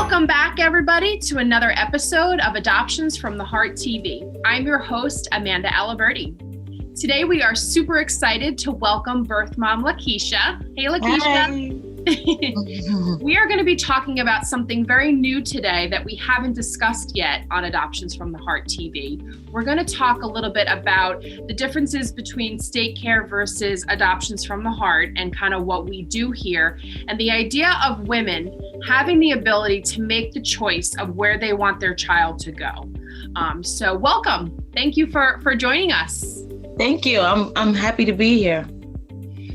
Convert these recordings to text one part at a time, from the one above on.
Welcome back, everybody, to another episode of Adoptions from the Heart TV. I'm your host, Amanda Aliberti. Today, we are super excited to welcome birth mom Lakeisha. Hey, Lakeisha. We are going to be talking about something very new today that we haven't discussed yet on Adoptions from the Heart TV. We're going to talk a little bit about the differences between state care versus Adoptions from the Heart and kind of what we do here, and the idea of women having the ability to make the choice of where they want their child to go. So welcome. Thank you for joining us. Thank you. I'm happy to be here.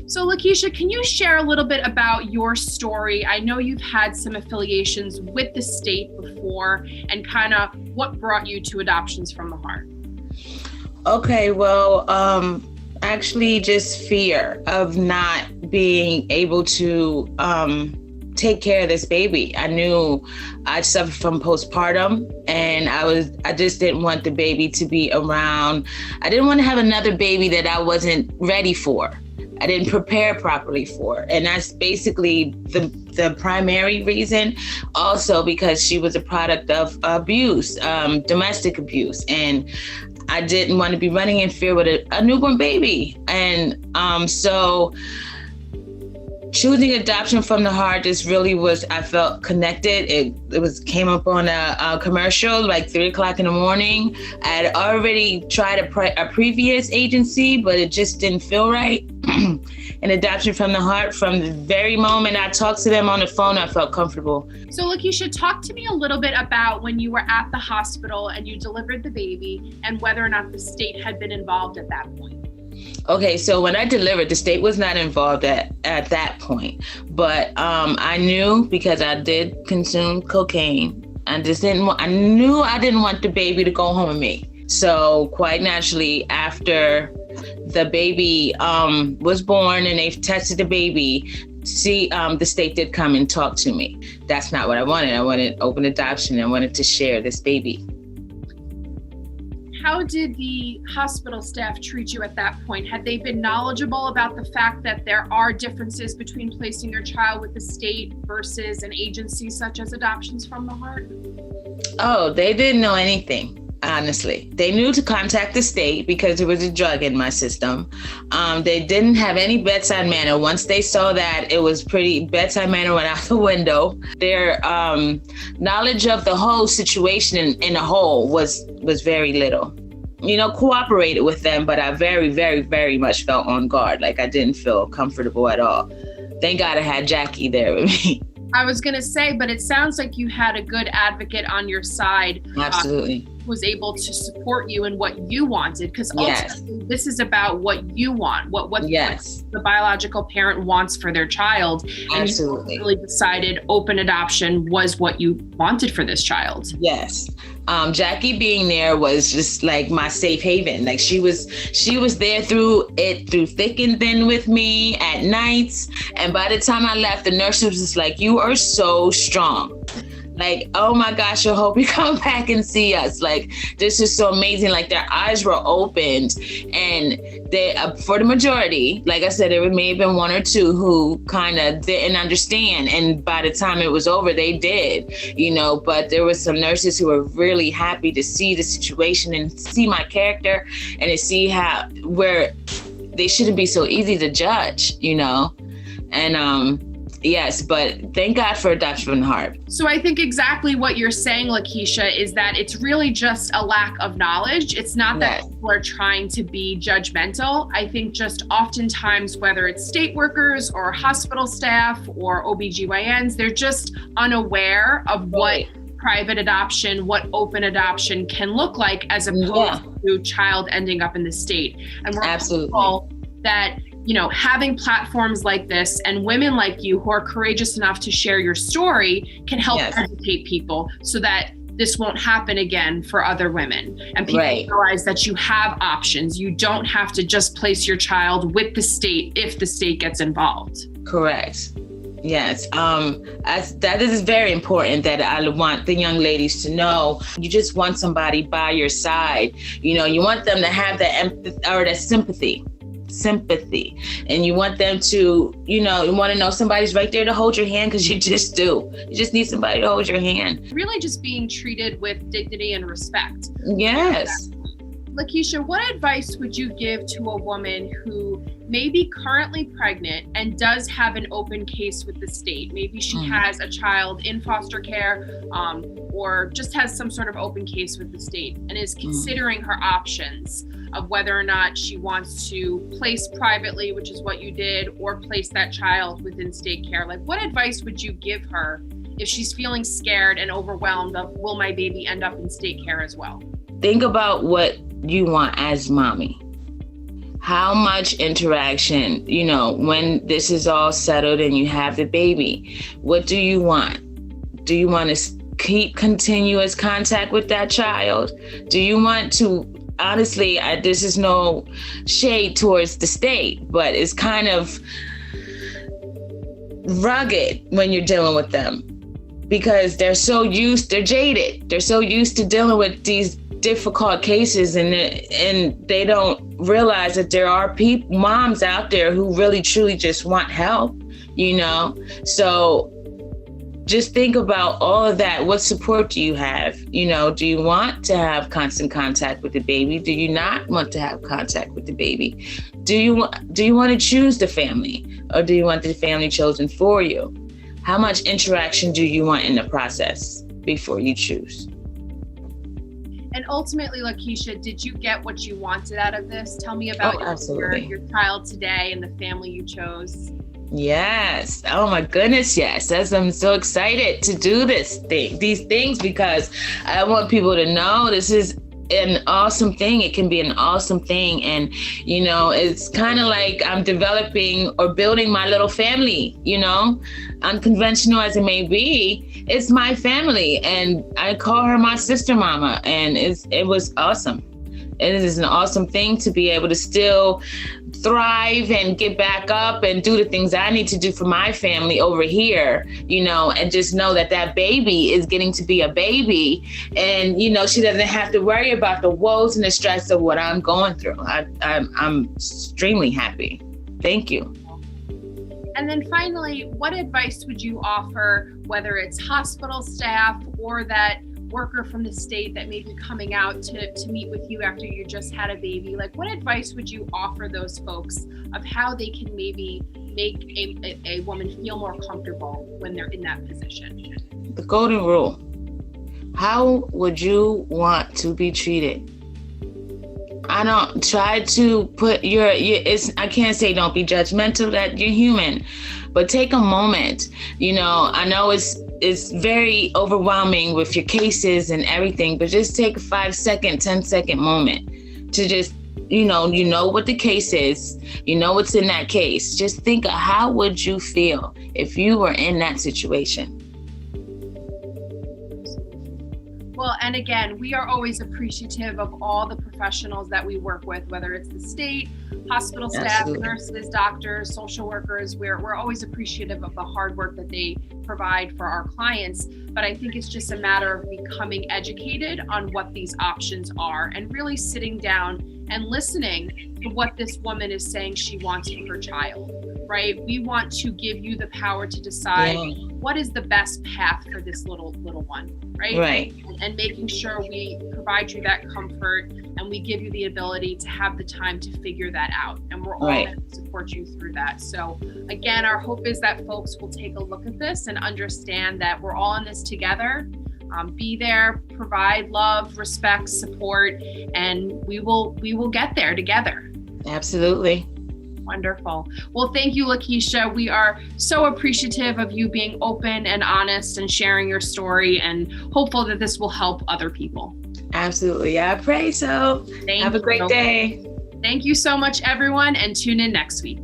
So Lakeisha, can you share a little bit about your story? I know you've had some affiliations with the state before, and kind of what brought you to Adoptions from the Heart. Okay, well, actually just fear of not being able to take care of this baby. I knew I suffered from postpartum, and I just didn't want the baby to be around. I didn't want to have another baby that I wasn't ready for. I didn't prepare properly for. And that's basically the primary reason. Also because she was a product of abuse, domestic abuse. And I didn't want to be running in fear with a newborn baby. And so choosing Adoption from the Heart just really was, I felt connected. It came up on a commercial like 3:00 in the morning. I had already tried a previous agency, but it just didn't feel right. And Adoption from the Heart, from the very moment I talked to them on the phone, I felt comfortable. So Lakeisha, talk to me a little bit about when you were at the hospital and you delivered the baby, and whether or not the state had been involved at that point. Okay, so when I delivered, the state was not involved at that point, but I knew, because I did consume cocaine. I knew I didn't want the baby to go home with me. So quite naturally, after the baby was born and they tested the baby, the state did come and talk to me. That's not what I wanted. I wanted open adoption. I wanted to share this baby. How did the hospital staff treat you at that point? Had they been knowledgeable about the fact that there are differences between placing your child with the state versus an agency such as Adoptions from the Heart? Oh, they didn't know anything. Honestly, they knew to contact the state because there was a drug in my system. They didn't have any bedside manner. Once they saw that, it was bedside manner went out the window. Their knowledge of the whole situation in a whole was very little. Cooperated with them, but I very, very, very much felt on guard. Like I didn't feel comfortable at all. Thank God I had Jackie there with me. I was going to say, but it sounds like you had a good advocate on your side. Absolutely. Was able to support you in what you wanted, because ultimately this is about what you want, what the biological parent wants for their child. And absolutely. You really decided open adoption was what you wanted for this child. Yes. Jackie being there was just like my safe haven. Like she was there through thick and thin with me at nights. And by the time I left, the nurse was just like, "You are so strong." Like, oh my gosh, I hope you come back and see us. Like, this is so amazing. Like, their eyes were opened, and they, for the majority, like I said, there may have been one or two who kind of didn't understand. And by the time it was over, they did, but there were some nurses who were really happy to see the situation and see my character and to see where they shouldn't be so easy to judge, and, yes, but thank God for Adoption from the Heart. So I think exactly what you're saying, Lakeisha, is that it's really just a lack of knowledge. It's not that people are trying to be judgmental. I think just oftentimes, whether it's state workers or hospital staff or OBGYNs, they're just unaware of what private adoption, what open adoption can look like, as opposed to child ending up in the state. And we're hopeful that having platforms like this and women like you who are courageous enough to share your story can help educate people so that this won't happen again for other women. And people realize that you have options. You don't have to just place your child with the state if the state gets involved. Correct. Yes, that is very important, that I want the young ladies to know. You just want somebody by your side. You want them to have that empathy or that sympathy sympathy, and you want them to, you want to know somebody's right there to hold your hand, because you just do. You just need somebody to hold your hand. Really just being treated with dignity and respect. Yes. Lakeisha, what advice would you give to a woman who may be currently pregnant and does have an open case with the state? Maybe she has a child in foster care, or just has some sort of open case with the state and is considering her options of whether or not she wants to place privately, which is what you did, or place that child within state care. Like, what advice would you give her if she's feeling scared and overwhelmed of, will my baby end up in state care as well? Think about what you want as mommy. How much interaction, when this is all settled and you have the baby, what do you want? Do you want to keep continuous contact with that child? Do you want to, honestly, this is no shade towards the state, but it's kind of rugged when you're dealing with them, because they're jaded. They're so used to dealing with these difficult cases, and they don't realize that there are moms out there who really truly just want help, so just think about all of that. What support do you have? Do you want to have constant contact with the baby? Do you not want to have contact with the baby? Do you want to choose the family, or do you want the family chosen for you? How much interaction do you want in the process before you choose? And ultimately, Lakeisha, did you get what you wanted out of this? Tell me about your child today and the family you chose. Yes. Oh my goodness. Yes. I'm so excited to do these things, because I want people to know this is an awesome thing. It can be an awesome thing. And, it's kind of like I'm developing or building my little family, unconventional as it may be. It's my family, and I call her my sister mama, and it was awesome. It is an awesome thing to be able to still thrive and get back up and do the things I need to do for my family over here, and just know that baby is getting to be a baby, and, she doesn't have to worry about the woes and the stress of what I'm going through. I'm extremely happy. Thank you. And then finally, what advice would you offer, whether it's hospital staff or that worker from the state that may be coming out to meet with you after you just had a baby? Like, what advice would you offer those folks of how they can maybe make a woman feel more comfortable when they're in that position? The golden rule. How would you want to be treated? I don't try to put I can't say don't be judgmental, that you're human, but take a moment. I know it's very overwhelming with your cases and everything, but just take a 5-second, 10-second moment to just, what the case is, what's in that case. Just think of how would you feel if you were in that situation. Well, and again, we are always appreciative of all the professionals that we work with, whether it's the state, hospital staff, Absolutely. Nurses, doctors, social workers. We're always appreciative of the hard work that they provide for our clients. But I think it's just a matter of becoming educated on what these options are and really sitting down and listening to what this woman is saying she wants for her child, right? We want to give you the power to decide what is the best path for this little one, right? Right. And making sure we provide you that comfort and we give you the ability to have the time to figure that out. And we're all going to support you through that. So again, our hope is that folks will take a look at this and understand that we're all in this together. Be there, provide love, respect, support, and we will get there together. Absolutely. Wonderful. Well, thank you, Lakeisha. We are so appreciative of you being open and honest and sharing your story, and hopeful that this will help other people. Absolutely. I pray so. Have a great day. Thank you so much, everyone, and tune in next week.